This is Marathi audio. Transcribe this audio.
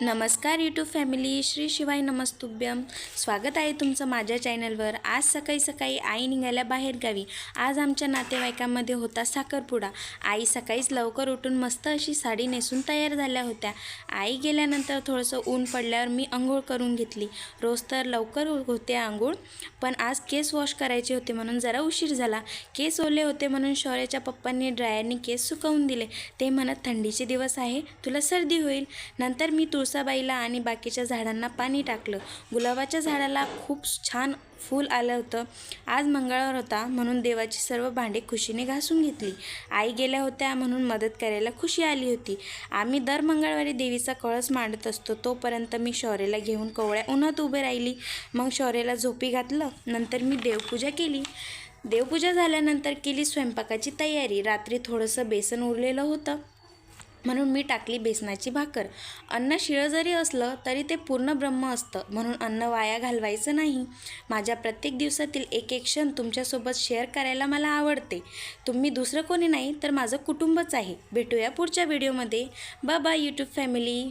नमस्कार यूट्यूब फॅमिली, श्री शिवाय नमस्तुभ्यम. स्वागत आहे तुमचं माझ्या चॅनलवर. आज सकाळी सकाळी आई निघाल्या बाहेर गावी. आज आमच्या नातेवाईकांमध्ये होता साखरपुडा. आई सकाळीच लवकर उठून मस्त अशी साडी नेसून तयार झाल्या होत्या. आई गेल्यानंतर थोडंसं ऊन पडल्यावर मी आंघोळ करून घेतली. रोज तर लवकर होते आंघोळ, पण आज केस वॉश करायचे होते म्हणून जरा उशीर झाला. केस ओले होते म्हणून शौर्याच्या पप्पांनी ड्रायरने केस सुकवून दिले. ते म्हणत थंडीचे दिवस आहे, तुला सर्दी होईल. नंतर मी तुळसाबाईला आणि बाकीच्या झाडांना पाणी टाकलं. गुलाबाच्या झाडाला खूप छान फूल आलं होतं. आज मंगळवार होता म्हणून देवाची सर्व भांडे खुशीने घासून घेतली. आई गेल्या होत्या म्हणून मदत करायला खुशी आली होती. आम्ही दर मंगळवारी देवीचा कळस मांडत असतो. तोपर्यंत मी शौर्याला घेऊन कोवळ्या उन्हात उभे राहिली. मग शौर्याला झोपी घातलं. नंतर मी देवपूजा केली. देवपूजा झाल्यानंतर केली स्वयंपाकाची तयारी. रात्री थोडंसं बेसन उरलेलं होतं म्हणून मी टाकली बेसनाची भाकर. अन्न शिळं जरी असलं तरी ते पूर्ण ब्रह्म असतं, म्हणून अन्न वाया घालवायचं नाही. माझ्या प्रत्येक दिवसातील एक एक क्षण तुमच्यासोबत शेअर करायला मला आवडते. तुम्ही दुसरं कोणी नाही तर माझं कुटुंबच आहे. भेटूया पुढच्या व्हिडिओमध्ये. Bye bye YouTube family.